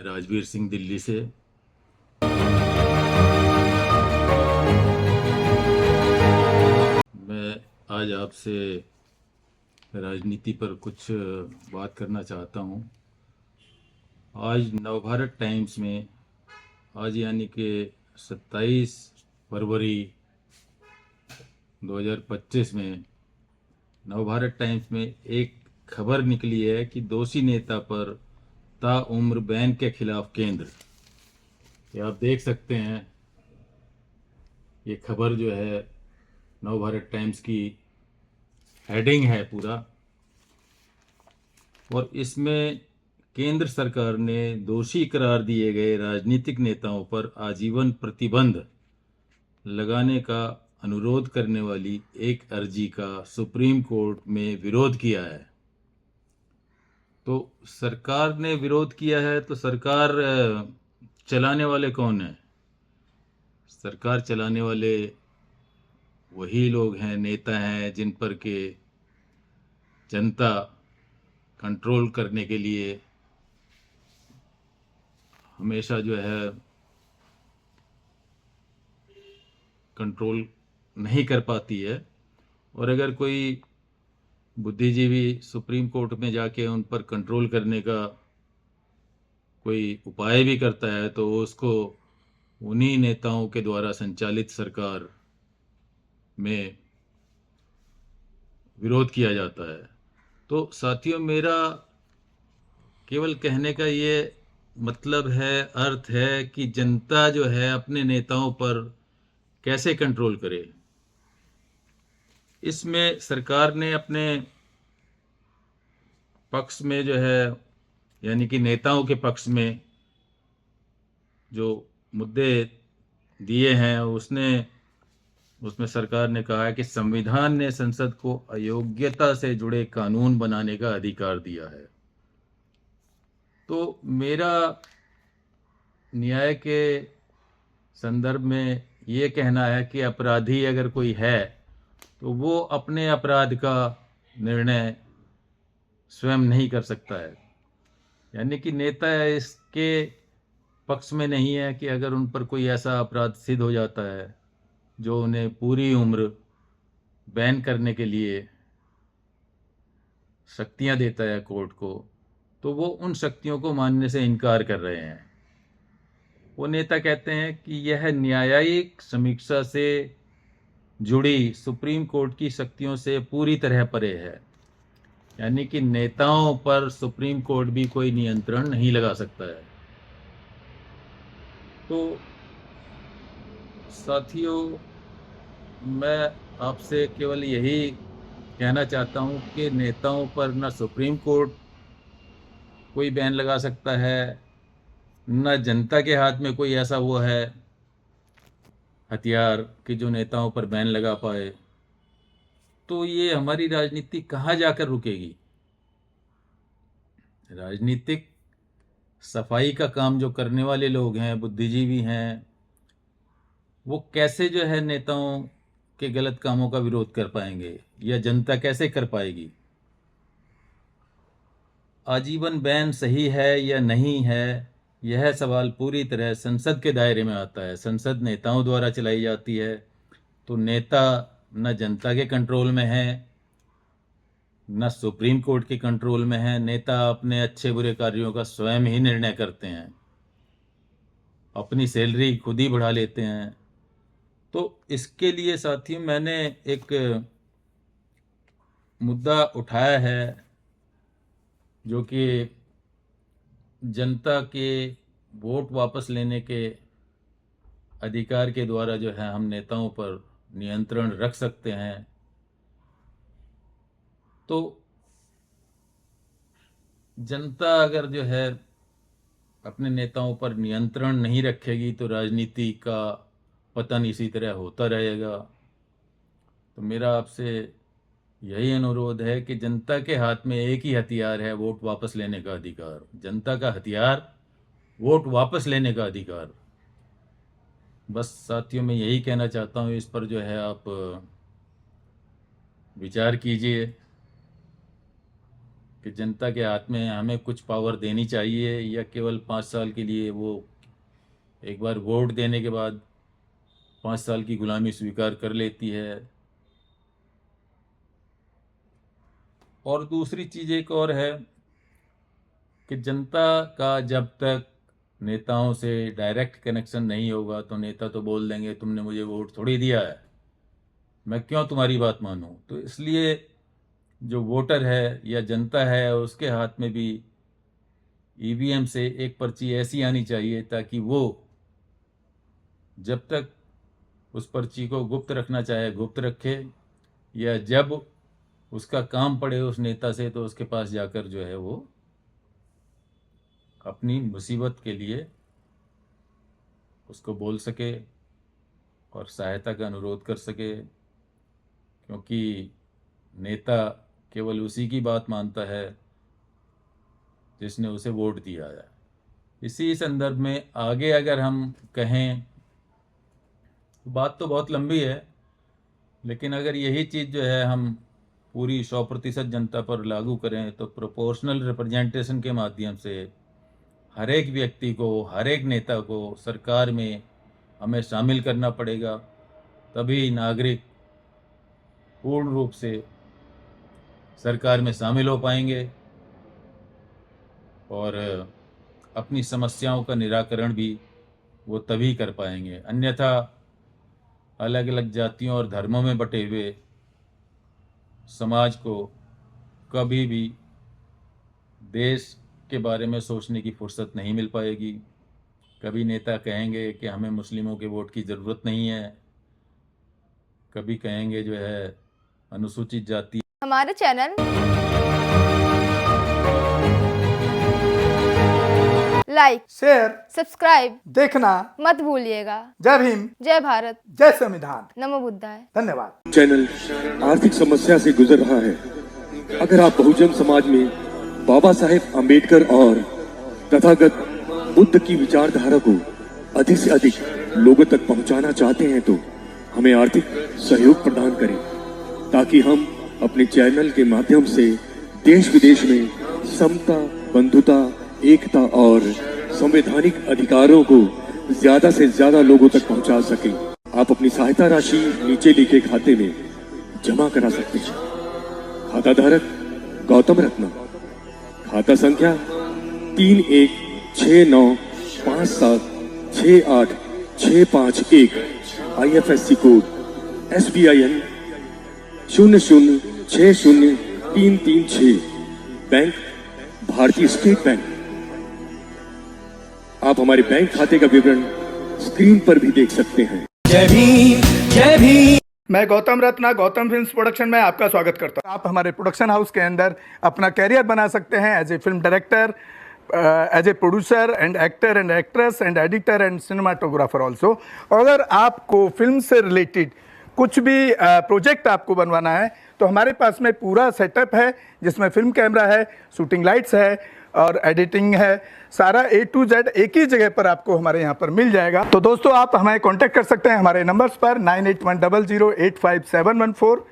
राजवीर सिंह दिल्ली से। मैं आज आपसे राजनीति पर कुछ बात करना चाहता हूँ। आज नवभारत टाइम्स में, आज यानी कि 27 फरवरी 2025 में नवभारत टाइम्स में एक खबर निकली है कि दोषी नेता पर ताउम्र बैन के खिलाफ केंद्र। ये आप देख सकते हैं, ये खबर जो है नवभारत टाइम्स की हेडिंग है पूरा। और इसमें केंद्र सरकार ने दोषी करार दिए गए राजनीतिक नेताओं पर आजीवन प्रतिबंध लगाने का अनुरोध करने वाली एक अर्जी का सुप्रीम कोर्ट में विरोध किया है। तो सरकार ने विरोध किया है, तो सरकार चलाने वाले कौन हैं? सरकार चलाने वाले वही लोग हैं, नेता हैं, जिन पर के जनता कंट्रोल करने के लिए हमेशा जो है कंट्रोल नहीं कर पाती है। और अगर कोई बुद्धिजीवी सुप्रीम कोर्ट में जाके उन पर कंट्रोल करने का कोई उपाय भी करता है, तो उसको उन्हीं नेताओं के द्वारा संचालित सरकार में विरोध किया जाता है। तो साथियों, मेरा केवल कहने का ये मतलब है, अर्थ है कि जनता जो है अपने नेताओं पर कैसे कंट्रोल करे। इसमें सरकार ने अपने पक्ष में जो है, यानी कि नेताओं के पक्ष में जो मुद्दे दिए हैं, उसमें सरकार ने कहा है कि संविधान ने संसद को अयोग्यता से जुड़े कानून बनाने का अधिकार दिया है। तो मेरा न्याय के संदर्भ में ये कहना है कि अपराधी अगर कोई है तो वो अपने अपराध का निर्णय स्वयं नहीं कर सकता है। यानी कि नेता इसके पक्ष में नहीं है कि अगर उन पर कोई ऐसा अपराध सिद्ध हो जाता है जो उन्हें पूरी उम्र बैन करने के लिए शक्तियां देता है कोर्ट को, तो वो उन शक्तियों को मानने से इनकार कर रहे हैं। वो नेता कहते हैं कि यह न्यायिक समीक्षा से जुड़ी सुप्रीम कोर्ट की शक्तियों से पूरी तरह परे है। यानी कि नेताओं पर सुप्रीम कोर्ट भी कोई नियंत्रण नहीं लगा सकता है। तो साथियों, मैं आपसे केवल यही कहना चाहता हूं कि नेताओं पर न सुप्रीम कोर्ट कोई बैन लगा सकता है, न जनता के हाथ में कोई ऐसा वो है हथियार कि जो नेताओं पर बैन लगा पाए। तो ये हमारी राजनीति कहाँ जाकर रुकेगी? राजनीतिक सफाई का काम जो करने वाले लोग हैं, बुद्धिजीवी हैं, वो कैसे जो है नेताओं के गलत कामों का विरोध कर पाएंगे, या जनता कैसे कर पाएगी? आजीवन बैन सही है या नहीं है, यह सवाल पूरी तरह संसद के दायरे में आता है। संसद नेताओं द्वारा चलाई जाती है, तो नेता न जनता के कंट्रोल में है, न सुप्रीम कोर्ट के कंट्रोल में है। नेता अपने अच्छे बुरे कार्यों का स्वयं ही निर्णय करते हैं, अपनी सैलरी खुद ही बढ़ा लेते हैं। तो इसके लिए साथियों, मैंने एक मुद्दा उठाया है जो कि जनता के वोट वापस लेने के अधिकार के द्वारा जो है हम नेताओं पर नियंत्रण रख सकते हैं। तो जनता अगर जो है अपने नेताओं पर नियंत्रण नहीं रखेगी तो राजनीति का पतन इसी तरह होता रहेगा। तो मेरा आपसे यही अनुरोध है कि जनता के हाथ में एक ही हथियार है, वोट वापस लेने का अधिकार। जनता का हथियार वोट वापस लेने का अधिकार। बस साथियों, मैं यही कहना चाहता हूँ। इस पर जो है आप विचार कीजिए। कि जनता के हाथ में हमें कुछ पावर देनी चाहिए, या केवल 5 साल के लिए वो एक बार वोट देने के बाद 5 साल की गुलामी स्वीकार कर लेती है। और दूसरी चीज़ एक और है कि जनता का जब तक नेताओं से डायरेक्ट कनेक्शन नहीं होगा तो नेता तो बोल देंगे तुमने मुझे वोट थोड़ी दिया है, मैं क्यों तुम्हारी बात मानूं। तो इसलिए जो वोटर है या जनता है उसके हाथ में भी ईवीएम से एक पर्ची ऐसी आनी चाहिए ताकि वो जब तक उस पर्ची को गुप्त रखना चाहे गुप्त रखे, या जब उसका काम पड़े उस नेता से तो उसके पास जाकर जो है वो अपनी मुसीबत के लिए उसको बोल सके और सहायता का अनुरोध कर सके, क्योंकि नेता केवल उसी की बात मानता है जिसने उसे वोट दिया है। इसी संदर्भ में आगे अगर हम कहें तो बात तो बहुत लंबी है, लेकिन अगर यही चीज़ जो है हम पूरी 100% जनता पर लागू करें तो प्रोपोर्शनल रिप्रेजेंटेशन के माध्यम से हर एक व्यक्ति को, हर एक नेता को सरकार में हमें शामिल करना पड़ेगा, तभी नागरिक पूर्ण रूप से सरकार में शामिल हो पाएंगे और अपनी समस्याओं का निराकरण भी वो तभी कर पाएंगे। अन्यथा अलग अलग जातियों और धर्मों में बटे हुए समाज को कभी भी देश के बारे में सोचने की फुर्सत नहीं मिल पाएगी। कभी नेता कहेंगे कि हमें मुस्लिमों के वोट की ज़रूरत नहीं है, कभी कहेंगे जो है अनुसूचित जाति। हमारे चैनल लाइक, शेयर, सब्सक्राइब देखना मत भूलिएगा। जय भीम, जय भारत, जय संविधान, नमो बुद्धाय। धन्यवाद। चैनल आर्थिक समस्या से गुजर रहा है। अगर आप बहुजन समाज में बाबा साहेब आम्बेडकर और तथागत बुद्ध की विचारधारा को अधिक से अधिक लोगों तक पहुंचाना चाहते हैं तो हमें आर्थिक सहयोग प्रदान करें, ताकि हम अपने चैनल के माध्यम से देश विदेश में समता, बंधुता, एकता और संवैधानिक अधिकारों को ज्यादा से ज्यादा लोगों तक पहुंचा सकें। आप अपनी सहायता राशि नीचे लिखे खाते में जमा करा सकते हैं। खाता धारक गौतम रत्ना, खाता संख्या 316957686551, IFSC कोड SBIN 0060336, बैंक भारतीय स्टेट बैंक। आप हमारे बैंक खाते का विवरण स्क्रीन पर भी देख सकते हैं। जय भीम, जय भीम। मैं गौतम रत्ना गौतम फिल्म्स प्रोडक्शन में आपका स्वागत करता हूं। आप हमारे प्रोडक्शन हाउस के अंदर अपना कैरियर बना सकते हैं as a film director, as a producer and actor and actress and editor and cinematographer also. अगर आपको फिल्म से रिलेटेड कुछ भी प्रोजेक्ट आपको बनवाना है तो हमारे पास में पूरा सेटअप है, जिसमें फिल्म कैमरा है, शूटिंग लाइट्स है और एडिटिंग है। सारा A to Z एक ही जगह पर आपको हमारे यहाँ पर मिल जाएगा। तो दोस्तों आप हमें कांटेक्ट कर सकते हैं हमारे नंबर्स पर 9810085714